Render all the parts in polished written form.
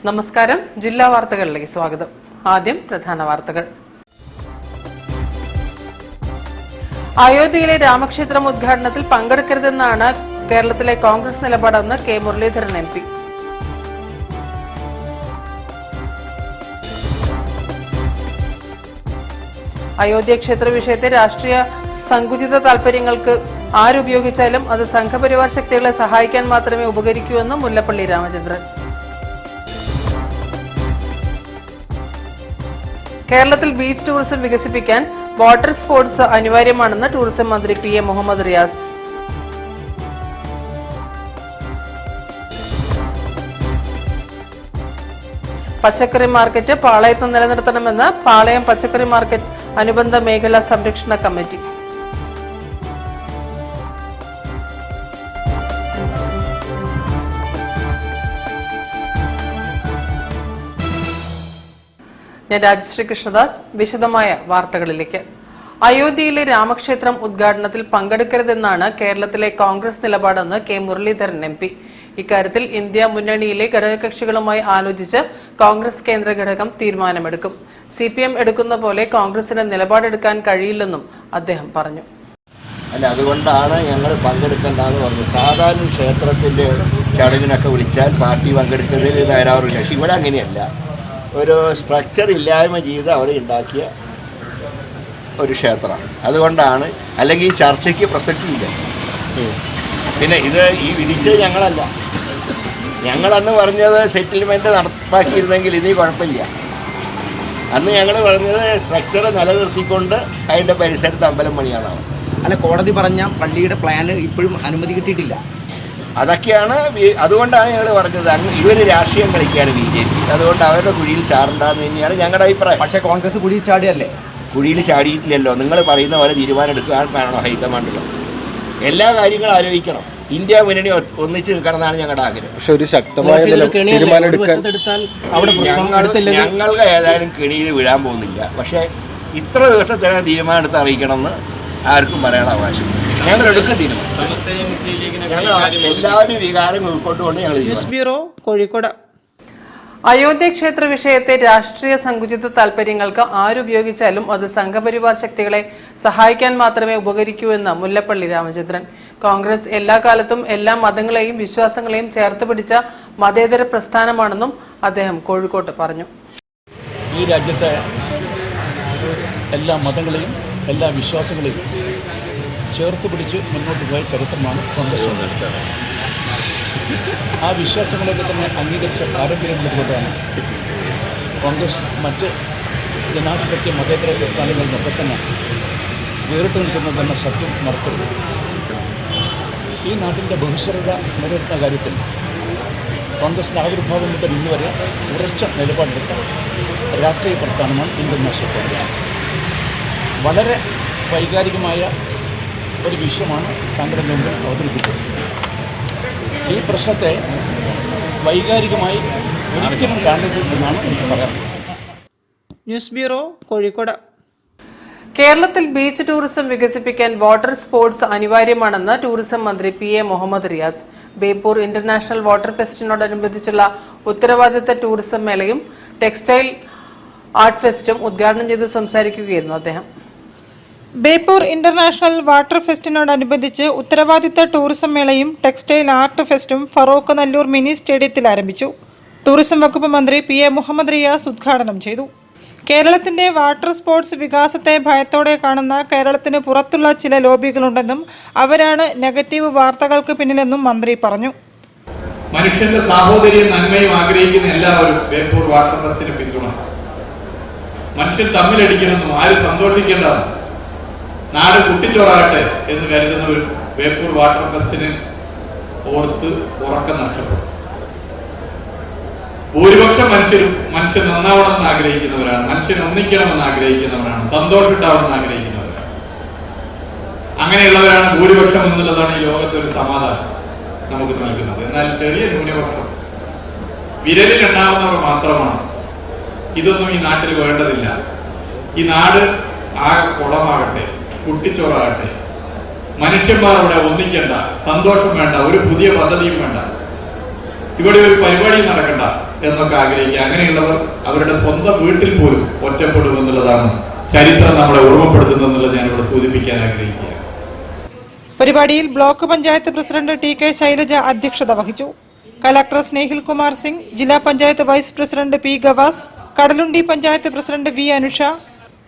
നമസ്കാരം. ജില്ലാ വാർത്തകളിലേക്ക് സ്വാഗതം. ആദ്യം പ്രധാന വാർത്തകൾ. അയോധ്യയിലെ രാമക്ഷേത്രം ഉദ്ഘാടനത്തിൽ പങ്കെടുക്കരുതെന്നാണ് കേരളത്തിലെ കോൺഗ്രസ് നിലപാടെന്ന് കെ മുരളീധരൻ MP. അയോധ്യ ക്ഷേത്ര വിഷയത്തെ രാഷ്ട്രീയ സങ്കുചിത താൽപര്യങ്ങൾക്ക് ആരുപയോഗിച്ചാലും അത് സംഘപരിവാർ ശക്തികളെ സഹായിക്കാൻ മാത്രമേ ഉപകരിക്കൂ എന്ന് മുല്ലപ്പള്ളി രാമചന്ദ്രൻ. കേരളത്തിൽ ബീച്ച് ടൂറിസം വികസിപ്പിക്കാൻ വാട്ടർ സ്പോർട്സ് അനിവാര്യമാണെന്ന് ടൂറിസം മന്ത്രി PM മുഹമ്മദ് റിയാസ്. പച്ചക്കറി മാർക്കറ്റ് പാളയത്ത് നിലനിർത്തണമെന്ന് പാളയം പച്ചക്കറി മാർക്കറ്റ് അനുബന്ധ മേഖലാ സംരക്ഷണ കമ്മിറ്റി. ഞാൻ രാജശ്രീ കൃഷ്ണദാസ്. വിശദമായ വാർത്തകളിലേക്ക്. അയോധ്യയിലെ രാമക്ഷേത്രം ഉദ്ഘാടനത്തിൽ പങ്കെടുക്കരുതെന്നാണ് കേരളത്തിലെ കോൺഗ്രസ് നിലപാടെന്ന് കെ മുരളീധരൻ MP. ഇക്കാര്യത്തിൽ ഇന്ത്യ മുന്നണിയിലെ ഘടകകക്ഷികളുമായി ആലോചിച്ച് കോൺഗ്രസ് കേന്ദ്ര ഘടകം തീരുമാനമെടുക്കും. CPM എടുക്കുന്ന പോലെ കോൺഗ്രസിന് നിലപാടെടുക്കാൻ കഴിയില്ലെന്നും അദ്ദേഹം പറഞ്ഞു. അതുകൊണ്ടാണ് ഞങ്ങൾ പങ്കെടുക്കേണ്ടതെന്ന് പറഞ്ഞു. സാധാരണ ക്ഷേത്രത്തിന്റെ ചടങ്ങിനൊക്കെ വിളിച്ചാൽ പാർട്ടി പങ്കെടുക്കുന്നതിൽ തയ്യാറാവില്ല. പക്ഷെ ഇവിടെ അങ്ങനെയല്ല. ഒരു സ്ട്രക്ചർ ഇല്ലായ്മ ചെയ്ത് അവർ ഉണ്ടാക്കിയ ഒരു ക്ഷേത്രമാണ്. അതുകൊണ്ടാണ്, അല്ലെങ്കിൽ ഈ ചർച്ചയ്ക്ക് പ്രസക്തിയില്ല. പിന്നെ ഇത് ഈ വിധിച്ചത് ഞങ്ങളല്ല. ഞങ്ങളന്ന് പറഞ്ഞത് സെറ്റിൽമെൻറ്റ് നടപ്പാക്കിയിരുന്നെങ്കിൽ ഇതേ കുഴപ്പമില്ല. അന്ന് ഞങ്ങൾ പറഞ്ഞത് സ്ട്രക്ചർ നിലനിർത്തിക്കൊണ്ട് അതിൻ്റെ പരിസരത്ത് അമ്പലം പണിയാനാണ്. അല്ല, കോടതി പറഞ്ഞ പള്ളിയുടെ പ്ലാന് ഇപ്പോഴും അനുമതി കിട്ടിയിട്ടില്ല. അതൊക്കെയാണ്. അതുകൊണ്ടാണ് ഞങ്ങൾ പറഞ്ഞത് ഇവർ രാഷ്ട്രീയം കളിക്കുകയാണ് BJP. അതുകൊണ്ട് അവരുടെ കുഴിയിൽ ചാടണ്ടെന്ന് തന്നെയാണ് ഞങ്ങളുടെ അഭിപ്രായം. പക്ഷേ കോൺഗ്രസ് കുഴിയിൽ ചാടിയല്ലേ? കുഴിയിൽ ചാടിയിട്ടില്ലല്ലോ. നിങ്ങൾ പറയുന്ന പോലെ തീരുമാനം എടുക്കാൻ വേണോ ഹൈക്കമാൻഡിൽ? എല്ലാ കാര്യങ്ങളും ആലോചിക്കണം. ഇന്ത്യ മുന്നണി ഒന്നിച്ച് നിൽക്കണം എന്നാണ് ഞങ്ങളുടെ ആഗ്രഹം. പക്ഷെ ഒരു ശക്തമായ തീരുമാനം എടുക്കാൻ ഞങ്ങൾക്ക് ഏതായാലും കെണിയിൽ വീഴാൻ പോകുന്നില്ല. പക്ഷേ ഇത്ര ദിവസത്തിനകം തീരുമാനം എടുത്ത് അറിയിക്കണമെന്ന് ആർക്കും പറയാനുള്ള അവകാശം ഞങ്ങൾ എടുക്കും തീരുമാനം. എല്ലാവരും വികാരം ഉൾക്കൊണ്ടുകൊണ്ട് ഞങ്ങൾ. News bureau, Kozhikode. അയോധ്യ ക്ഷേത്ര വിഷയത്തെ രാഷ്ട്രീയ സങ്കുചിത താൽപര്യങ്ങൾക്ക് ആരുപയോഗിച്ചാലും അത് സംഘപരിവാർ ശക്തികളെ സഹായിക്കാൻ മാത്രമേ ഉപകരിക്കൂ എന്ന് മുല്ലപ്പള്ളി രാമചന്ദ്രൻ. കോൺഗ്രസ് എല്ലാ കാലത്തും എല്ലാ മതങ്ങളെയും വിശ്വാസങ്ങളെയും ചേർത്ത് പിടിച്ച മതേതര പ്രസ്ഥാനമാണെന്നും അദ്ദേഹം കോഴിക്കോട്ട് പറഞ്ഞു. ഈ രാജ്യത്തെ എല്ലാ മതങ്ങളെയും എല്ലാ വിശ്വാസങ്ങളെയും ചേർത്ത് പിടിച്ച് മുന്നോട്ട് പോയ ചരിത്രമാണ് കോൺഗ്രസ്. ആ വിശ്വാസങ്ങളൊക്കെ തന്നെ അംഗീകരിച്ച പാരമ്പര്യമുള്ളതുകൊണ്ടാണ് കോൺഗ്രസ് മറ്റ് ജനാധിപത്യ മതേതര പ്രസ്ഥാനങ്ങളിൽ നിന്നൊക്കെ തന്നെ വേറിട്ട് നിൽക്കുന്നതെന്ന സത്യം മറക്കരുത്. ഈ നാട്ടിൻ്റെ ബഹുസ്വരത നിലനിർത്തുന്ന കാര്യത്തിൽ കോൺഗ്രസിൻ്റെ ആവിർഭാവം മുതൽ ഇന്നുവരെ ഉറച്ച നിലപാടെടുത്ത രാഷ്ട്രീയ പ്രസ്ഥാനമാണ് ഇന്ത്യൻ നാഷണൽ കോൺഗ്രസ്. വളരെ വൈകാരികമായ ഒരു വിഷയമാണ് താങ്കളുടെ മുമ്പിൽ അവതരിപ്പിച്ചത്. ഈ പ്രശ്നത്തെ വൈകാരികമായി ഒരിക്കലും കാണരുതെന്നാണ് എനിക്ക് പറയാനുള്ളത്. News bureau, Kozhikode. കേരളത്തിൽ ബീച്ച് ടൂറിസം വികസിപ്പിക്കാൻ വാട്ടർ സ്പോർട്സ് അനിവാര്യമാണെന്ന് ടൂറിസം മന്ത്രി PM Muhammad Riyas. Beypore international water ഫെസ്റ്റിനോടനുബന്ധിച്ചുള്ള ഉത്തരവാദിത്ത ടൂറിസം മേളയും ടെക്സ്റ്റൈൽ ആർട്ട് ഫെസ്റ്റും ഉദ്ഘാടനം ചെയ്ത് സംസാരിക്കുകയായിരുന്നു അദ്ദേഹം. ബേപ്പൂർ ഇന്റർനാഷണൽ വാട്ടർ ഫെസ്റ്റിനോടനുബന്ധിച്ച് ഉത്തരവാദിത്ത ടൂറിസം മേളയും ടെക്സ്റ്റൈൽ ആർട്ട് ഫെസ്റ്റും ഫറോക്ക് നല്ലൂർ മിനി സ്റ്റേഡിയത്തിൽ ആരംഭിച്ചു. ടൂറിസം വകുപ്പ് മന്ത്രി PM മുഹമ്മദ് റിയാസ് ഉദ്ഘാടനം ചെയ്തു. കേരളത്തിന്റെ വാട്ടർ സ്പോർട്സ് വികാസത്തെ ഭയത്തോടെ കാണുന്ന കേരളത്തിന് പുറത്തുള്ള ചില ലോബികളുണ്ടെന്നും അവരാണ് നെഗറ്റീവ് വാർത്തകൾക്ക് പിന്നിലെന്നും മന്ത്രി പറഞ്ഞു. മനുഷ്യന്റെ സാഹോദര്യവും നന്മയും ആഗ്രഹിക്കുന്ന എല്ലാവരും ബേപ്പൂർ വാട്ടർ ഫെസ്റ്റിന് പിന്തുണ. മനുഷ്യൻ തമ്മിലടിക്കണമെന്നും ആരും സന്തോഷിക്കേണ്ടതെന്നും നാട് കുട്ടിച്ചോറാകട്ടെ എന്ന് കരുതുന്നവരും ബേപ്പൂർ വാട്ടർ ഫെസ്റ്റിന് ഓർത്ത് ഉറക്കം നഷ്ടപ്പെടും. ഭൂരിപക്ഷം മനുഷ്യൻ നന്നാവണമെന്ന് ആഗ്രഹിക്കുന്നവരാണ്, മനുഷ്യൻ ഒന്നിക്കണമെന്ന് ആഗ്രഹിക്കുന്നവരാണ്, സന്തോഷം ഉണ്ടാവണമെന്ന് ആഗ്രഹിക്കുന്നവരാണ്. അങ്ങനെയുള്ളവരാണ് ഭൂരിപക്ഷം എന്നുള്ളതാണ് ഈ ലോകത്തെ ഒരു സമാധാനം. നമുക്ക് നൽകുന്നത്. എന്നാൽ ചെറിയ ന്യൂനപക്ഷം, വിരലിൽ എണ്ണാവുന്നവർ മാത്രമാണ്. ഇതൊന്നും ഈ നാട്ടിൽ വേണ്ടതില്ല. ഈ നാട് ആകെ കുളമാകട്ടെ, കുട്ടിച്ചോറാകട്ടെ, മനുഷ്യന്മാർ ഇവിടെ ഒന്നിക്കേണ്ട, സന്തോഷം വേണ്ട, ഒരു പുതിയ പദ്ധതിയും വേണ്ട, ഇവിടെ ഒരു പരിപാടി നടക്കണ്ട എന്നൊക്കെ ആഗ്രഹിക്കുക. അങ്ങനെയുള്ളവർ അവരുടെ സ്വന്തം വീട്ടിൽ പോലും ഒറ്റപ്പെടുമെന്നുള്ളതാണ് ചരിത്രം നമ്മളെ ഓർമ്മപ്പെടുത്തുന്നതെന്നുള്ളത് ഞാനിവിടെ സൂചിപ്പിക്കാൻ ആഗ്രഹിക്കുക. പരിപാടിയിൽ block panchayat president TK Shailaja അധ്യക്ഷത വഹിച്ചു. കളക്ടർ സ്നേഹിൽ കുമാർ സിംഗ്, ജില്ലാ panchayat vice president P Gavas, Kadalundi panchayat president V Anusha,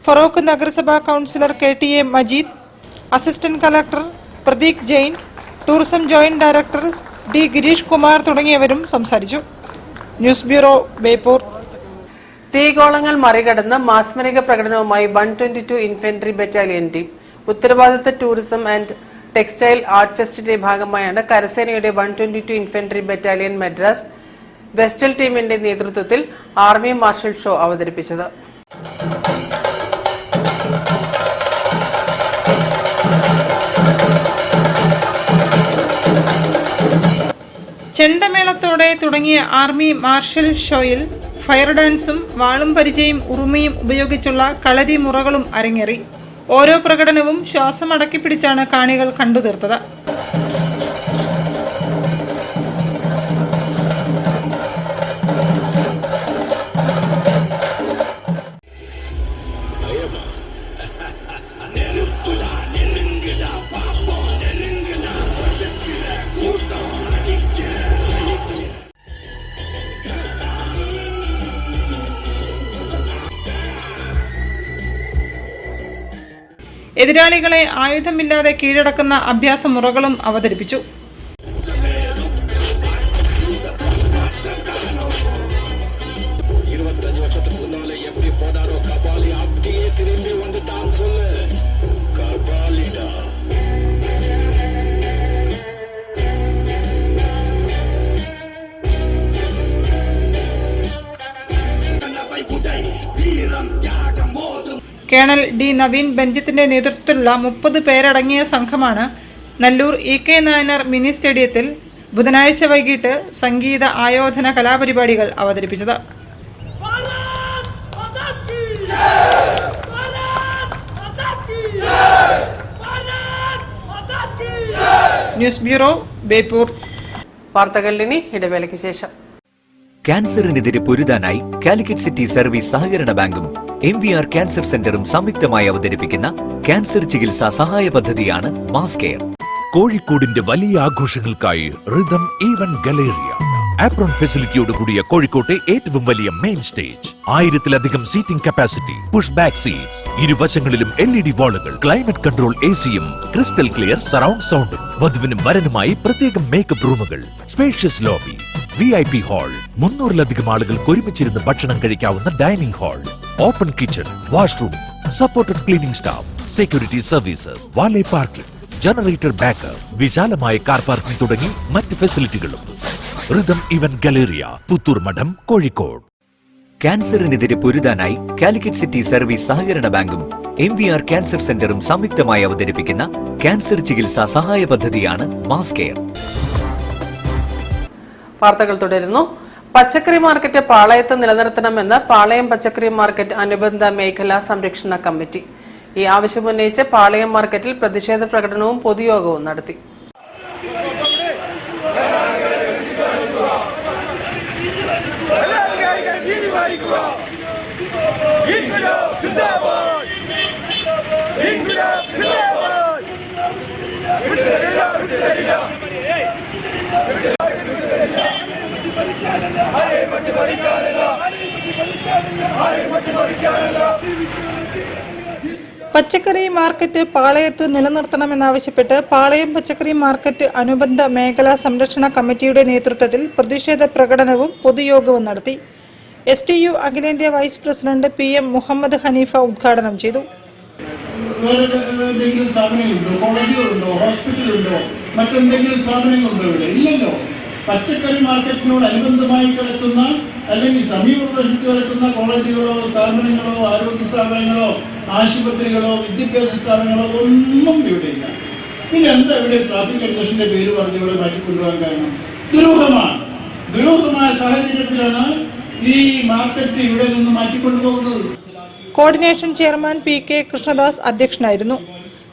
Feroke നഗരസഭാ councillor KTA Majeed, assistant collector Pradeek Jain, tourism joint director D Girish Kumar തുടങ്ങിയവരും സംസാരിച്ചു. News bureau, Beypore. തീഗോളങ്ങൾ മറികടന്ന് മാസ്മരിക പ്രകടനവുമായി 122 ഇൻഫൻട്രി ബറ്റാലിയൻ ടീം. ഉത്തരവാദിത്ത ടൂറിസം ആൻഡ് ടെക്സ്റ്റൈൽ ആർട്ട് ഫെസ്റ്റിന്റെ ഭാഗമായാണ് കരസേനയുടെ 122 ഇൻഫൻട്രി ബറ്റാലിയൻ മദ്രാസ് വെസ്റ്റൽ ടീമിന്റെ നേതൃത്വത്തിൽ ആർമി മാർഷൽ ഷോ അവതരിപ്പിച്ചത്. ചെണ്ടമേളത്തോടെ തുടങ്ങിയ ആർമി മാർഷൽ ഷോയിൽ ഫയർ ഡാൻസും വാളും പരിചയും ഉറുമിയും ഉപയോഗിച്ചുള്ള കളരി മുറകളും അരങ്ങേറി. ഓരോ പ്രകടനവും ശ്വാസം അടക്കിപ്പിടിച്ചാണ് കാണികൾ കണ്ടുതീർത്തത്. എതിരാളികളെ ആയുധമില്ലാതെ കീഴടക്കുന്ന അഭ്യാസ മുറകളും അവതരിപ്പിച്ചു. കേണൽ D നവീൻ ബെഞ്ചത്തിന്റെ നേതൃത്വത്തിലുള്ള 30 പേരടങ്ങിയ സംഘമാണ് നല്ലൂർ EK നായനാർ മിനി സ്റ്റേഡിയത്തിൽ ബുധനാഴ്ച വൈകിട്ട് സംഗീത ആയോധന കലാപരിപാടികൾ അവതരിപ്പിച്ചത്. News bureau, Beypore. വാർത്തകളിനി ഇടവേളയ്ക്ക് ശേഷം. ക്യാൻസറിനെതിരെ പൊരുതാനായി കാലിക്കറ്റ് സിറ്റി സർവീസ് സഹകരണ ബാങ്കും MVR ക്യാൻസർ സെന്ററും സംയുക്തമായി അവതരിപ്പിക്കുന്ന ക്യാൻസർ ചികിത്സാ സഹായ പദ്ധതിയാണ് മാസ് കെയർ. കോഴിക്കോടിന്റെ വലിയ ആഘോഷങ്ങൾക്കായി റിതം ഈവന്റ് ഗലേറിയ ആപ്രോൺ ഫെസിലിറ്റിയോട് കൂടിയ കോഴിക്കോട്ടെ ഏറ്റവും വലിയ മെയിൻ സ്റ്റേജ്, 1000-ലധികം seating capacity, push back seats, ഇരുവശങ്ങളിലും LED വാളുകൾ, ക്ലൈമറ്റ് കൺട്രോൾ AC-യും ക്രിസ്റ്റൽ ക്ലിയർ സറൗണ്ട് സൗണ്ടും, വധുവിനും വരനുമായി പ്രത്യേകം മേക്കപ്പ് റൂമുകൾ, സ്പേഷ്യസ് ലോബി, VIP ഹാൾ, 300-ലധികം ആളുകൾക്ക് ഒരുമിച്ചിരുന്ന് ഭക്ഷണം കഴിക്കാവുന്ന dining hall, open kitchen, washroom, supported cleaning staff, security services, valet parking, generator backup, വിശാലമായ കാർ പാർക്കിംഗ് തുടങ്ങി മറ്റ് ഫെസിലിറ്റികളും. റിതം ഇവന്റ് ഗലേറിയ, പുത്തൂർ മഠം, കോഴിക്കോട്. ക്യാൻസറിനെതിരെ പൊരുതാനായി കാലിക്കറ്റ് സിറ്റി സർവീസ് സഹകരണ ബാങ്കും MVR ക്യാൻസർ സെന്ററും സംയുക്തമായി അവതരിപ്പിക്കുന്ന ക്യാൻസർ ചികിത്സാ സഹായ പദ്ധതിയാണ് മാസ് കെയർ. വാർത്തകൾ തുടരുന്നു. പച്ചക്കറി മാർക്കറ്റ് പാളയത്ത് നിലനിർത്തണമെന്ന് പാളയം പച്ചക്കറി മാർക്കറ്റ് അനുബന്ധ മേഖലാ സംരക്ഷണ കമ്മിറ്റി. ഈ ആവശ്യമുന്നയിച്ച് പാളയം മാർക്കറ്റിൽ പ്രതിഷേധ പ്രകടനവും പൊതുയോഗവും നടത്തി. പച്ചക്കറി മാർക്കറ്റ് പാളയത്ത് നിലനിർത്തണമെന്നാവശ്യപ്പെട്ട് പാളയം പച്ചക്കറി മാർക്കറ്റ് അനുബന്ധ മേഖലാ സംരക്ഷണ കമ്മിറ്റിയുടെ നേതൃത്വത്തിൽ പ്രതിഷേധ പ്രകടനവും പൊതുയോഗവും നടത്തി. STU അഖിലേന്ത്യാ vice president PM Muhammad Haneefa ഉദ്ഘാടനം ചെയ്തു. മറ്റെന്തെങ്കിലും സ്ഥാപനങ്ങളുണ്ടോ ഇവിടെ? ഇല്ലല്ലോ. പച്ചക്കറി മാർക്കറ്റിനോട് അനുബന്ധമായി കിടക്കുന്ന അല്ലെങ്കിൽ സമീപ പ്രദേശത്ത് കിടക്കുന്ന കോളേജുകളോ സ്ഥാപനങ്ങളോ ആരോഗ്യ സ്ഥാപനങ്ങളോ ആശുപത്രികളോ വിദ്യാഭ്യാസ സ്ഥാപനങ്ങളോ ഒന്നും ഇവിടെയില്ല. പിന്നെ എന്താ ഇവിടെ ട്രാഫിക് കൺജഷന്റെ പേര് പറഞ്ഞ് ഇവിടെ മാറ്റിക്കൊണ്ടുപോകാൻ കാരണം? ദുരൂഹമായ സാഹചര്യത്തിലാണ് ഈ മാർക്കറ്റ് ഇവിടെ നിന്ന് മാറ്റിക്കൊണ്ടുപോകുന്നത്. കോർഡിനേഷൻ ചെയർമാൻ PK കൃഷ്ണദാസ് അധ്യക്ഷനായിരുന്നു.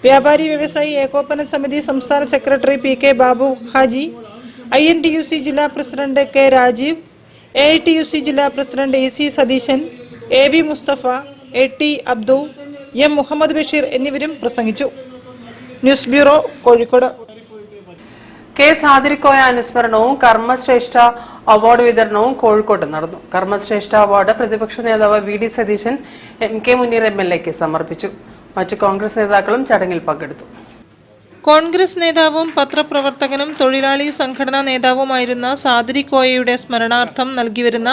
വ്യാപാരി വ്യവസായി ഏകോപന സമിതി സംസ്ഥാന secretary PK Babu Haji, INTUC ജില്ലാ പ്രസിഡന്റ് K രാജീവ്, AITUC ജില്ലാ president AC Satheesan, AB Musthafa, AT Abdu, M Muhammad Basheer എന്നിവരും പ്രസംഗിച്ചു. News bureau, Kozhikode. K Sadirikoya അനുസ്മരണവും കർമ്മശ്രേഷ്ഠ അവാർഡ് വിതരണവും കോഴിക്കോട്ട് നടന്നു. കർമ്മശ്രേഷ്ഠ അവാർഡ് പ്രതിപക്ഷ നേതാവ് VD സതീശൻ MK മുനീർ MLAക്ക് സമർപ്പിച്ചു. മറ്റു കോൺഗ്രസ് നേതാക്കളും ചടങ്ങിൽ പങ്കെടുത്തു. കോൺഗ്രസ് നേതാവും പത്രപ്രവർത്തകനും തൊഴിലാളി സംഘടനാ നേതാവുമായിരുന്ന സാദിരിക്കോയയുടെ സ്മരണാർത്ഥം നൽകിവരുന്ന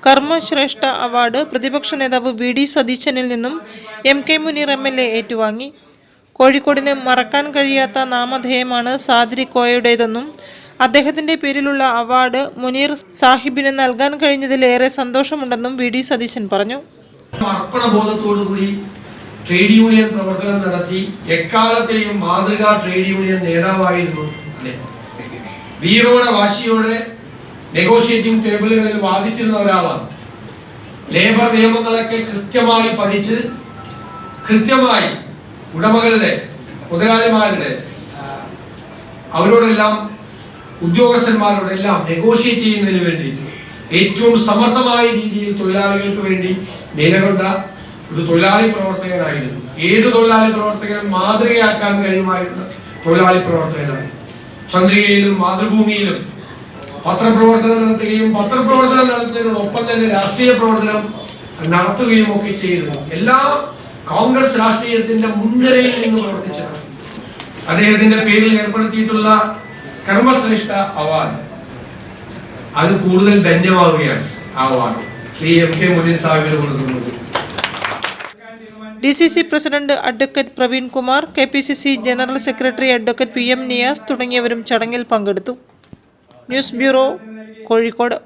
കർമ്മശ്രേഷ്ഠ അവാർഡ് പ്രതിപക്ഷ നേതാവ് VD സതീശനിൽ നിന്നും MK മുനീർ MLA ഏറ്റുവാങ്ങി. കോഴിക്കോടിന് മറക്കാൻ കഴിയാത്ത നാമധേയമാണ് സാദിരിക്കോയയുടേതെന്നും അദ്ദേഹത്തിന്റെ പേരിലുള്ള അവാർഡ് മുനീർ സാഹിബിന് നൽകാൻ കഴിഞ്ഞതിലേറെ സന്തോഷമുണ്ടെന്നും VD സതീശൻ പറഞ്ഞു. അർപ്പണബോധത്തോടുകൂടി ട്രേഡ് യൂണിയൻ പ്രവർത്തനം നടത്തി എക്കാലത്തെയും മാതൃകാ ട്രേഡ് യൂണിയൻ നേതാവായിരുന്നു അദ്ദേഹം. വീറോടെ വാശിയോടെ നെഗോഷിയേറ്റിംഗ് ടേബിളുകളിൽ വാദിച്ചിരുന്ന ഒരാളാണ്. ലേബർ നിയമങ്ങളൊക്കെ കൃത്യമായി പഠിച്ച് കൃത്യമായി ഉടമകളുടെ മുതലാളിമാരുടെ അവരോടെല്ലാം ഉദ്യോഗസ്ഥന്മാരോടെല്ലാം നെഗോഷിയേറ്റ് ചെയ്യുന്നതിന് വേണ്ടിയിട്ട് ഏറ്റവും സമർത്ഥമായ രീതിയിൽ തൊഴിലാളികൾക്ക് വേണ്ടി നിലകൊണ്ട ഒരു തൊഴിലാളി പ്രവർത്തകനായിരുന്നു. ഏത് തൊഴിലാളി പ്രവർത്തകനും മാതൃകയാക്കാൻ കഴിയുമായിരുന്ന തൊഴിലാളി പ്രവർത്തകനായി ചന്ദ്രികയിലും മാതൃഭൂമിയിലും പത്രപ്രവർത്തനം നടത്തുകയും പത്രപ്രവർത്തനം നടത്തുന്നതിനോടൊപ്പം തന്നെ രാഷ്ട്രീയ പ്രവർത്തനം നടത്തുകയും ഒക്കെ ചെയ്തു. എല്ലാ കോൺഗ്രസ് രാഷ്ട്രീയത്തിന്റെ മുൻനിരയിൽ നിന്ന് പ്രവർത്തിച്ചതാണ്. അദ്ദേഹത്തിന്റെ പേരിൽ ഏർപ്പെടുത്തിയിട്ടുള്ള കർമ്മശ്രേഷ്ഠ അവാർഡ് അത് കൂടുതൽ ധന്യമാവുകയാണ്. ആ അവാർഡ് ശ്രീ MK മുനീർ സാഹിബിന് കൊടുക്കുന്നത്. DCC president advocate Praveen Kumar, KPCC general secretary advocate PM Niyas തുടങ്ങിയവരും ചടങ്ങിൽ പങ്കെടുത്തു. News bureau, Kozhikode.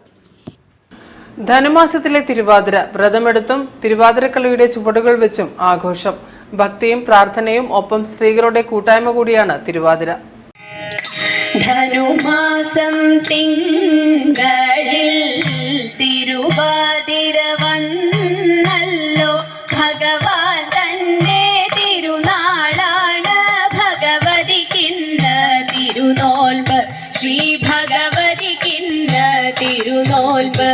ധനുമാസത്തിലെ തിരുവാതിര വ്രതമെടുത്തും തിരുവാതിരക്കളിയുടെ ചുവടുകൾ വെച്ചും ആഘോഷം. ഭക്തിയും പ്രാർത്ഥനയും ഒപ്പം സ്ത്രീകളുടെ കൂട്ടായ്മ കൂടിയാണ് തിരുവാതിര. ധനുമാസം തിങ്കളിൽ തിരുവാതിര വന്നല്ലോ, ഭഗവാൻ തന്റെ തിരുനാളാണ് ഭഗവതിക്കിന്ന് തിരുനോൽമ്പ്, ശ്രീ ഭഗവതിക്കിന്ന് തിരുനോൽമ്പ്.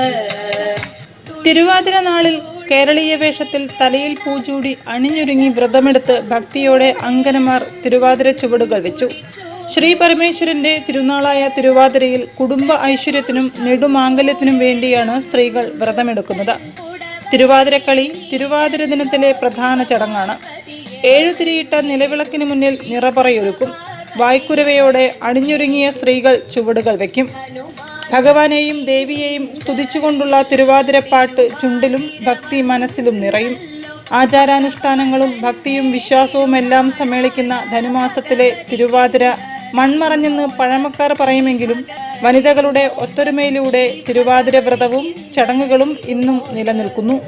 തിരുവാതിര നാളിൽ കേരളീയ വേഷത്തിൽ തലയിൽ പൂച്ചൂടി അണിഞ്ഞൊരുങ്ങി വ്രതമെടുത്ത് ഭക്തിയോടെ അങ്കനമാർ തിരുവാതിര ചുവടുകൾ വെച്ചു. ശ്രീ പരമേശ്വരന്റെ തിരുനാളായ തിരുവാതിരയിൽ കുടുംബ ഐശ്വര്യത്തിനും നെടുമാംഗല്യത്തിനും വേണ്ടിയാണ് സ്ത്രീകൾ വ്രതമെടുക്കുന്നത്. തിരുവാതിരക്കളി തിരുവാതിര ദിനത്തിലെ പ്രധാന ചടങ്ങാണ്. 7 തിരിയിട്ട നിലവിളക്കിന് മുന്നിൽ നിറപറയൊരുക്കും. വായ്ക്കുരവയോടെ അണിഞ്ഞൊരുങ്ങിയ സ്ത്രീകൾ ചുവടുകൾ വയ്ക്കും. ഭഗവാനെയും ദേവിയെയും സ്തുതിച്ചുകൊണ്ടുള്ള തിരുവാതിരപ്പാട്ട് ചുണ്ടിലും ഭക്തി മനസ്സിലും നിറയും. ആചാരാനുഷ്ഠാനങ്ങളും ഭക്തിയും വിശ്വാസവും എല്ലാം സമ്മേളിക്കുന്ന ധനുമാസത്തിലെ തിരുവാതിര മൺമറഞ്ഞെന്ന് പഴമക്കാർ പറയുമെങ്കിലും വനിതകളുടെ ഒത്തൊരുമയിലൂടെ തിരുവാതിര വ്രതവും ചടങ്ങുകളും ഇന്നും നിലനിൽക്കുന്നു.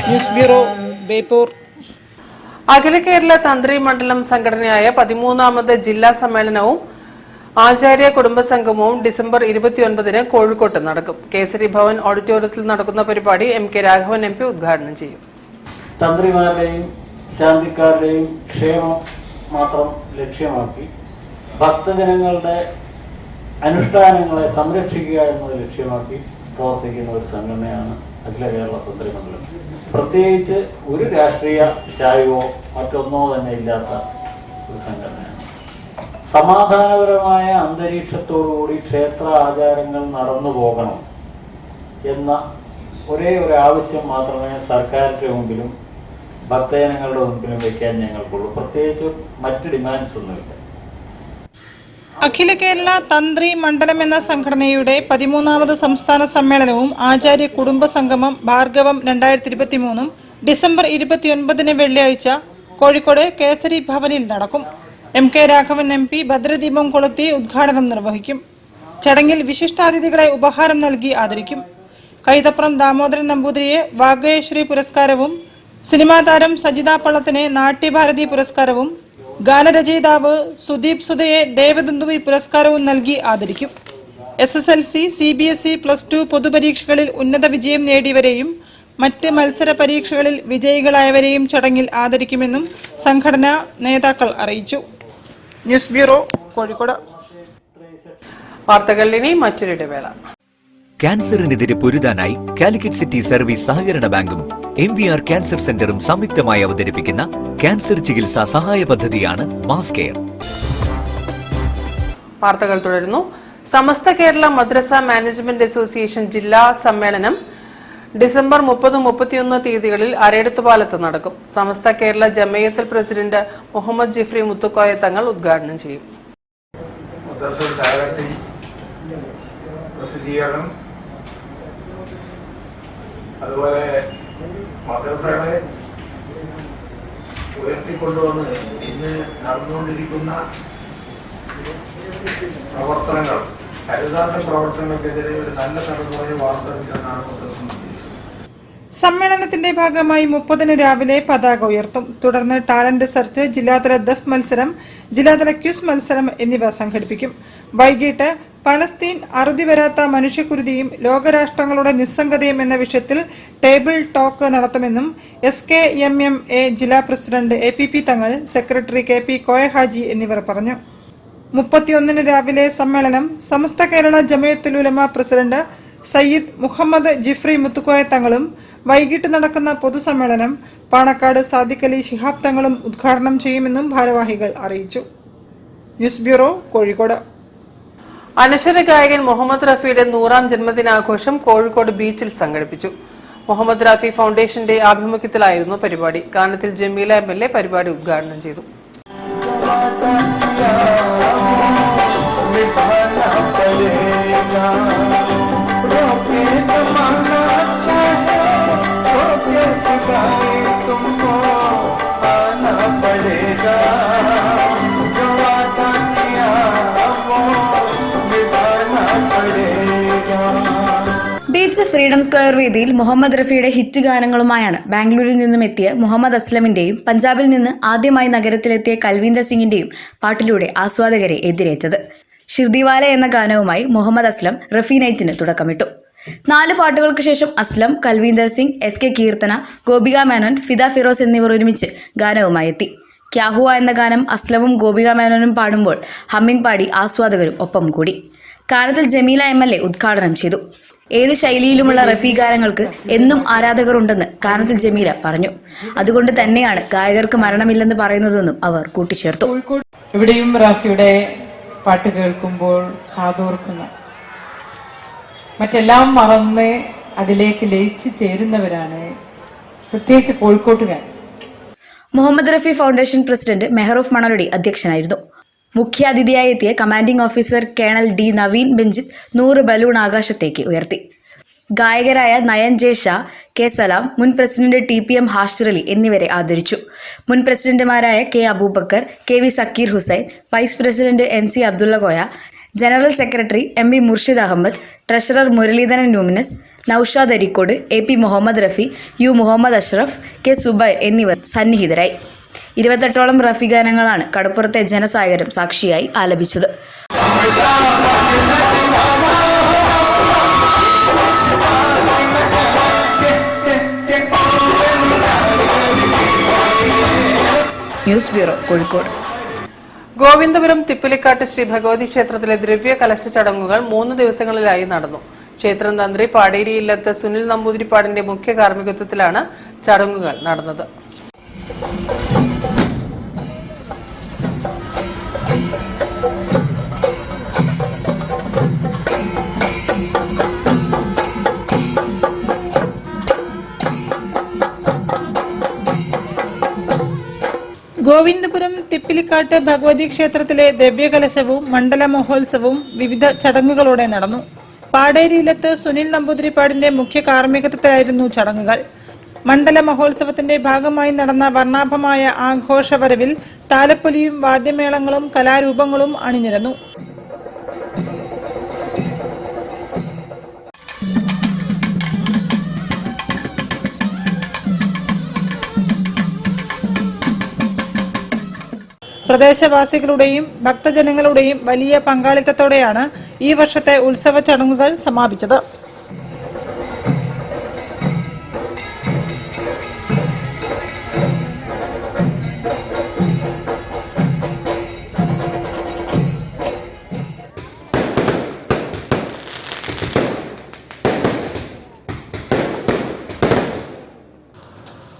News bureau, Beypore. അഖില കേരള തന്ത്രി മണ്ഡലം സംഘടനയായ 13ാമത് ജില്ലാ സമ്മേളനവും ആചാര്യ കുടുംബസംഗമവും ഡിസംബർ 29-ന് കോഴിക്കോട്ട് നടക്കും. കേസരി ഭവൻ ഓഡിറ്റോറിയത്തിൽ നടക്കുന്ന പരിപാടി MK രാഘവൻ MP ഉദ്ഘാടനം ചെയ്യും. തന്ത്രിമാരുടെയും ശാന്തിക്കാരുടെയും ക്ഷേമം മാത്രം ലക്ഷ്യമാക്കി ഭക്തജനങ്ങളുടെ അനുഷ്ഠാനങ്ങളെ സംരക്ഷിക്കുക എന്നത് ലക്ഷ്യമാക്കി പ്രവർത്തിക്കുന്ന ഒരു സംഘടനയാണ് അഖില കേരള തന്ത്രി മണ്ഡലം. പ്രത്യേകിച്ച് ഒരു രാഷ്ട്രീയ ചായ്വോ മറ്റൊന്നോ തന്നെ ഇല്ലാത്ത ഒരു സംഘടനയാണ്. സമാധാനപരമായ അന്തരീക്ഷത്തോടുകൂടി ക്ഷേത്ര ആചാരങ്ങൾ നടന്നു പോകണം എന്ന ഒരേ ഒരു ആവശ്യം മാത്രമേ സർക്കാരിൻ്റെ മുമ്പിലും ഭക്തജനങ്ങളുടെ മുമ്പിലും വയ്ക്കാൻ ഞങ്ങൾക്കുള്ളൂ. പ്രത്യേകിച്ച് മറ്റ് ഡിമാൻഡ്സ് ഒന്നുമില്ല. അഖില കേരള തന്ത്രി മണ്ഡലം എന്ന സംഘടനയുടെ 13ാമത് സംസ്ഥാന സമ്മേളനവും ആചാര്യ കുടുംബ സംഗമം ഭാർഗവം 2023 ഡിസംബർ 29 വെള്ളിയാഴ്ച കോഴിക്കോട് കേസരി ഭവനിൽ നടക്കും. MK രാഘവൻ MP ഭദ്രദീപം കൊളുത്തി ഉദ്ഘാടനം നിർവഹിക്കും. ചടങ്ങിൽ വിശിഷ്ടാതിഥികളെ ഉപഹാരം നൽകി ആദരിക്കും. കൈതപ്രം ദാമോദരൻ നമ്പൂതിരിയെ വാഗ്ഗേയശ്രീ പുരസ്കാരവും സിനിമാ താരം സജിത പള്ളത്തിന് നാട്യഭാരതി പുരസ്കാരവും ഗാനരചയിതാവ് സുദീപ് സുധയെ ദേവദന്തുവി പുരസ്കാരവും നൽകി ആദരിക്കും. SSLC, CBSE, +2 പൊതുപരീക്ഷകളിൽ ഉന്നത വിജയം നേടിയവരെയും മറ്റ് മത്സര പരീക്ഷകളിൽ വിജയികളായവരെയും ചടങ്ങിൽ ആദരിക്കുമെന്നും സംഘടനാ നേതാക്കൾ അറിയിച്ചു. News bureau, Kozhikode. വാർത്തകളിൽ ഇനി മറ്റൊരിടവേള. ക്യാൻസറിനെതിരെ പൊരുതാനായി കാലിക്കറ്റ് സിറ്റി സർവീസ് സഹകരണ ബാങ്കും MVR ക്യാൻസർ സെന്ററും സംയുക്തമായി അവതരിപ്പിക്കുന്ന ക്യാൻസർ ചികിത്സാ സഹായ പദ്ധതിയാണ് മാസ് കെയർ. വാർത്തകൾ തുടരുന്നു. സമസ്ത കേരള മദ്രസ മാനേജ്മെന്റ് അസോസിയേഷൻ ജില്ലാ സമ്മേളനം ഡിസംബർ 30-31 തീയതികളിൽ അരയടുത്തുപാലത്ത് നടക്കും. സമസ്ത കേരള ജമയത്തുൽ പ്രസിഡന്റ് മുഹമ്മദ് ജിഫ്രി മുത്തുക്കോയ തങ്ങൾ ഉദ്ഘാടനം ചെയ്യും. അതുപോലെ മദ്രസകളെ ഉയർത്തിക്കൊണ്ടുവന്ന് ഇന്ന് നടന്നുകൊണ്ടിരിക്കുന്ന പ്രവർത്തനങ്ങൾ, കരുതാത്ത പ്രവർത്തനങ്ങൾക്കെതിരെ ഒരു നല്ല തലമുറയെ വാർത്തെടുക്കാനാണ് മദ്രസ ഉദ്ദേശിച്ചത്. സമ്മേളനത്തിന്റെ ഭാഗമായി 30 രാവിലെ പതാക ഉയർത്തും. തുടർന്ന് ടാലന്റ് സെർച്ച്, ജില്ലാതല ദഫ് മത്സരം, ജില്ലാതല ക്യൂസ് മത്സരം എന്നിവ സംഘടിപ്പിക്കും. വൈകിട്ട് പലസ്തീൻ, അറുതി വരാത്ത മനുഷ്യക്കുരുതിയും ലോകരാഷ്ട്രങ്ങളുടെ നിസ്സംഗതയും എന്ന വിഷയത്തിൽ ടേബിൾ ടോക്ക് നടത്തുമെന്നും SKMMA ജില്ലാ പ്രസിഡന്റ് APP തങ്ങൾ, സെക്രട്ടറി KP കോയ ഹാജി എന്നിവർ പറഞ്ഞു. 31 രാവിലെ സമ്മേളനം സമസ്ത കേരള ജമയത്തുൽ ഉലമ പ്രസിഡന്റ് സയ്യിദ് മുഹമ്മദ് ജിഫ്രി മുത്തുക്കോയ തങ്ങളും, വൈകിട്ട് നടക്കുന്ന പൊതുസമ്മേളനം പാണക്കാട് സാദിഖ് അലി ശിഹാബ് തങ്ങളും ഉദ്ഘാടനം ചെയ്യുമെന്നും ഭാരവാഹികൾ അറിയിച്ചു. News bureau, Kozhikode. അനശ്വര ഗായകൻ മുഹമ്മദ് റഫിയുടെ 100ാം ജന്മദിനാഘോഷം കോഴിക്കോട് ബീച്ചിൽ സംഘടിപ്പിച്ചു. മുഹമ്മദ് റാഫി ഫൗണ്ടേഷന്റെ ആഭിമുഖ്യത്തിലായിരുന്നു പരിപാടി. കാനത്തിൽ ജമീല MLA പരിപാടി ഉദ്ഘാടനം ചെയ്തു. ബീച്ച് ഫ്രീഡം സ്ക്വയർ വേദിയിൽ മുഹമ്മദ് റഫിയുടെ ഹിറ്റ് ഗാനങ്ങളുമായാണ് ബാംഗ്ലൂരിൽ നിന്നും എത്തിയ മുഹമ്മദ് അസ്ലമിന്റെയും പഞ്ചാബിൽ നിന്ന് ആദ്യമായി നഗരത്തിലെത്തിയ കൽവീന്ദർ സിംഗിന്റെയും പാട്ടിലൂടെ ആസ്വാദകരെ എതിരേറ്റത്. ഷിർദിവാല എന്ന ഗാനവുമായി മുഹമ്മദ് അസ്ലം റഫി നൈറ്റിന് തുടക്കമിട്ടു. 4 പാട്ടുകൾക്ക് ശേഷം അസ്ലം, കൽവീന്ദർ സിംഗ്, SK കീർത്തന, ഗോപിക മേനോൻ, ഫിദ ഫിറോസ് എന്നിവർ ഒരുമിച്ച് ഗാനവുമായി എത്തി. ക്യാഹുവ എന്ന ഗാനം അസ്ലമും ഗോപിക മേനോനും പാടുമ്പോൾ ഹമ്മിങ് പാടി ആസ്വാദകരും ഒപ്പം കൂടി. കാനത്തിൽ ജമീല MLA ഉദ്ഘാടനം ചെയ്തു. ഏത് ശൈലിയിലുമുള്ള റഫി ഗാനങ്ങൾക്ക് എന്നും ആരാധകർ ഉണ്ടെന്ന് കാനത്തിൽ ജമീല പറഞ്ഞു. അതുകൊണ്ട് തന്നെയാണ് ഗായകർക്ക് മരണമില്ലെന്ന് പറയുന്നതെന്നും അവർ കൂട്ടിച്ചേർത്തു. ഇവിടെയും റാഫിയുടെ പാട്ട് കേൾക്കുമ്പോൾ കാതോർക്കുന്ന, മറ്റെല്ലാം മറന്ന് അതിലേക്ക് ലയിച്ചു ചേരുന്നവരാണ് പ്രത്യേകിച്ച് കോഴിക്കോട്ടുകാർ. മുഹമ്മദ് റഫി ഫൗണ്ടേഷൻ പ്രസിഡന്റ് മെഹറൂഫ് മണലൊടി അധ്യക്ഷനായിരുന്നു. മുഖ്യാതിഥിയായി എത്തിയ commanding officer colonel D Naveen Benjith 100 balloon ആകാശത്തേക്ക് ഉയർത്തി. ഗായകരായ നയൻ ജെ ഷാ, K സലാം, മുൻ പ്രസിഡന്റ് TPM ഹാഷിർ അലി എന്നിവരെ ആദരിച്ചു. മുൻ പ്രസിഡന്റുമാരായ K Abubakar, KV Sakkir Hussain, vice president NC Abdulla Koya, general secretary MV Murshid Ahmed, treasurer Muraleedharan ന്യൂമിനസ്, Noushad Arikode, AP Muhammad Rafi, U Muhammad Ashraf, K Zubair എന്നിവർ സന്നിഹിതരായി. 28ഓളം റഫി ഗാനങ്ങളാണ് കടപ്പുറത്തെ ജനസാഗരം സാക്ഷിയായി ആലപിച്ചത്. News bureau, Kozhikode. ഗോവിന്ദപുരം തിപ്പിലിക്കാട്ട് ശ്രീ ഭഗവതി ക്ഷേത്രത്തിലെ ദ്രവ്യ കലശ ചടങ്ങുകൾ 3 ദിവസങ്ങളിലായി നടന്നു. ക്ഷേത്രം തന്ത്രി പാടേരി ഇല്ലത്ത് സുനിൽ നമ്പൂതിരിപ്പാടിന്റെ മുഖ്യ കാർമ്മികത്വത്തിലാണ് ചടങ്ങുകൾ നടന്നത്. ഗോവിന്ദപുരം തിപ്പിലിക്കാട്ട് ഭഗവതി ക്ഷേത്രത്തിലെ ദിവ്യകലശവും മണ്ഡല മഹോത്സവവും വിവിധ ചടങ്ങുകളോടെ നടന്നു. പാടേരിയിലത്ത് സുനിൽ നമ്പൂതിരിപ്പാടിന്റെ മുഖ്യ കാർമ്മികത്വത്തിലായിരുന്നു ചടങ്ങുകൾ. മണ്ഡല മഹോത്സവത്തിന്റെ ഭാഗമായി നടന്ന വർണ്ണാഭമായ ആഘോഷവരവിൽ താലപ്പൊലിയും വാദ്യമേളങ്ങളും കലാരൂപങ്ങളും അണിനിരന്നു. പ്രദേശവാസികളുടെയും ഭക്തജനങ്ങളുടെയും വലിയ പങ്കാളിത്തത്തോടെയാണ് ഈ വർഷത്തെ ഉത്സവ ചടങ്ങുകൾ സമാപിച്ചത്.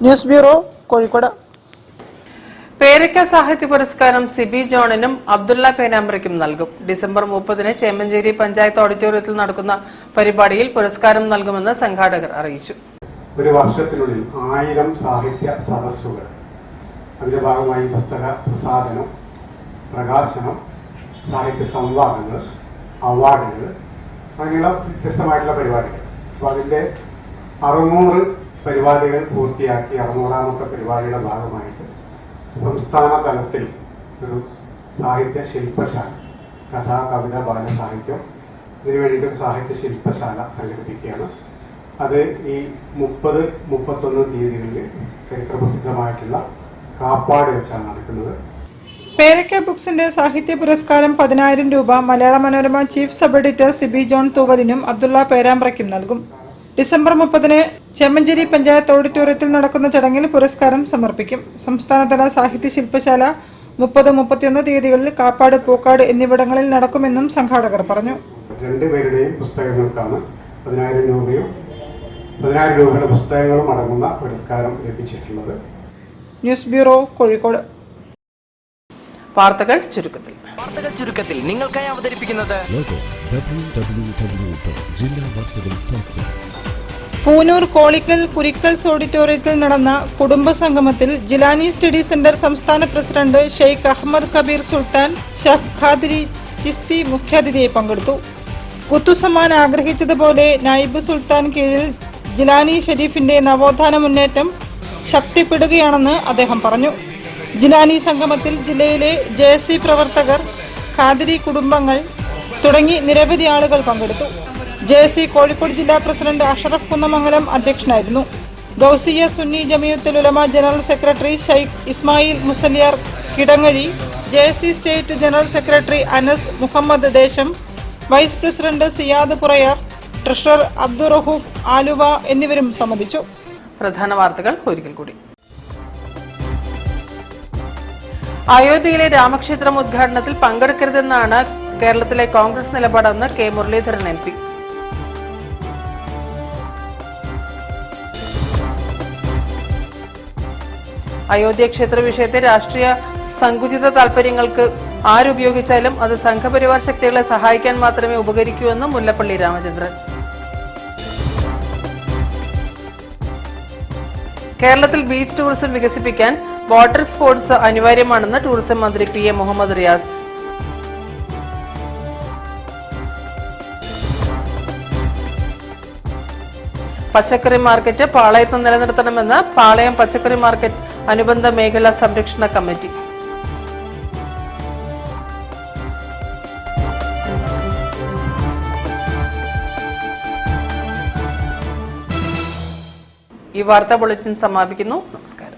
News bureau, Kozhikode. പേരക്ക സാഹിത്യ പുരസ്കാരം സിബി ജോണിനും അബ്ദുള്ള പേനാമ്പ്രയ്ക്കും നൽകും. ഡിസംബർ 30-ന് ചേമഞ്ചേരി പഞ്ചായത്ത് ഓഡിറ്റോറിയത്തിൽ നടക്കുന്ന പരിപാടിയിൽ പുരസ്കാരം നൽകുമെന്ന് സംഘാടകർ അറിയിച്ചു. ഒരു വർഷത്തിനുള്ളിൽ 1000 സാഹിത്യ സദസ്സുകൾ, അതിന്റെ ഭാഗമായി പുസ്തക പ്രസാധനം, പ്രകാശനം, സാഹിത്യ സംവാദങ്ങൾ, അവാർഡുകൾ, അങ്ങനെയുള്ള വ്യത്യസ്തമായിട്ടുള്ള പരിപാടികൾ. അപ്പോൾ അതിന്റെ 600 പരിപാടികൾ പൂർത്തിയാക്കി 600ാമത്തെ പരിപാടിയുടെ ഭാഗമായിട്ട് സംസ്ഥാന തലത്തിൽ ഒരു സാഹിത്യ ശില്പശാല, കഥാ, കവിത, ബാല സാഹിത്യം, ഇതിനു വേണ്ടിയിട്ട് സാഹിത്യ ശില്പശാല സംഘടിപ്പിക്കുകയാണ്. അത് ഈ 30-31 തീയതികളിൽ ചരിത്രപ്രസിദ്ധമായിട്ടുള്ള കാപ്പാട് വെച്ചാണ് നടക്കുന്നത്. പേരക്ക ബുക്സിന്റെ സാഹിത്യ പുരസ്കാരം 10,000 രൂപ Malayala Manorama chief sub editor Siby John തൂവലിനും അബ്ദുള്ള പേരാമ്പ്രയ്ക്കും നൽകും. ഡിസംബർ 30-ന് ചേമഞ്ചേരി പഞ്ചായത്ത് ഓഡിറ്റോറിയത്തിൽ നടക്കുന്ന ചടങ്ങിൽ പുരസ്കാരം സമർപ്പിക്കും. സംസ്ഥാനതല സാഹിത്യ ശില്പശാല 30-31 തീയതികളിൽ കാപ്പാട്, പൂക്കാട് എന്നിവിടങ്ങളിൽ നടക്കുമെന്നും സംഘാടകർ പറഞ്ഞു. 2 പേരുടെയും പുസ്തകങ്ങൾക്കാണ് 10,000 രൂപയും 10,000 രൂപയുടെ പുസ്തകങ്ങളും അടങ്ങുന്ന പുരസ്കാരം ലഭിച്ചിട്ടുള്ളത്. News bureau, Kozhikode. വാർത്തകൾ ചുരുക്കത്തിൽ നിങ്ങൾക്കായി അവതരിപ്പിക്കുന്നത് പൂനൂർ കോളിക്കൽ കുരിക്കൽസ് ഓഡിറ്റോറിയത്തിൽ നടന്ന കുടുംബസംഗമത്തിൽ ജിലാനി സ്റ്റഡി സെന്റർ സംസ്ഥാന പ്രസിഡന്റ് ഷെയ്ഖ് അഹമ്മദ് കബീർ സുൽത്താൻ ഷഹ് ഖാദിരി ചിസ്തി മുഖ്യാതിഥിയായി പങ്കെടുത്തു. കുത്തുസമ്മാൻ ആഗ്രഹിച്ചതുപോലെ നായിബ് സുൽത്താൻ കീഴിൽ ജിലാനി ഷെരീഫിന്റെ നവോത്ഥാന മുന്നേറ്റം ശക്തിപ്പെടുകയാണെന്ന് അദ്ദേഹം പറഞ്ഞു. ജിലാനി സംഗമത്തിൽ ജില്ലയിലെ JC പ്രവർത്തകർ, ഖാദിരി കുടുംബങ്ങൾ തുടങ്ങി നിരവധി ആളുകൾ പങ്കെടുത്തു. JC കോഴിക്കോട് ജില്ലാ പ്രസിഡന്റ് അഷറഫ് കുന്നമംഗലം അധ്യക്ഷനായിരുന്നു. Gausia Sunni Jamiyathul Ulama general secretary Sheikh Ismail Musliyar Kidangazhi, JC state general secretary Anas Muhammad Desam, vice president Siyad Purayar, treasurer Abdurahoof Aluva എന്നിവരും സംബന്ധിച്ചു. പ്രധാന വാർത്തകൾ ഒരിക്കൽ കൂടി. അയോധ്യയിലെ രാമക്ഷേത്രം ഉദ്ഘാടനത്തിൽ പങ്കെടുക്കരുതെന്നാണ് കേരളത്തിലെ കോൺഗ്രസ് നിലപാടെന്ന് കെ മുരളീധരൻ MP. അയോധ്യ ക്ഷേത്ര വിഷയത്തെ രാഷ്ട്രീയ സങ്കുചിത താൽപര്യങ്ങൾക്ക് ആരുപയോഗിച്ചാലും അത് സംഘപരിവാർ ശക്തികളെ സഹായിക്കാൻ മാത്രമേ ഉപകരിക്കൂ എന്ന് മുല്ലപ്പള്ളി രാമചന്ദ്രൻ. കേരളത്തിൽ ബീച്ച് ടൂറിസം വികസിപ്പിക്കാൻ വാട്ടർ സ്പോർട്സ് അനിവാര്യമാണെന്ന് ടൂറിസം മന്ത്രി PM മുഹമ്മദ് റിയാസ്. പച്ചക്കറി മാർക്കറ്റ് പാളയത്ത് നിലനിർത്തണമെന്ന് പാളയം പച്ചക്കറി മാർക്കറ്റ് അനുബന്ധ മേഖലാ സംരക്ഷണ കമ്മിറ്റി. ഈ വാർത്താ ബുള്ളറ്റിൻ സമാപിക്കുന്നു. നമസ്കാരം.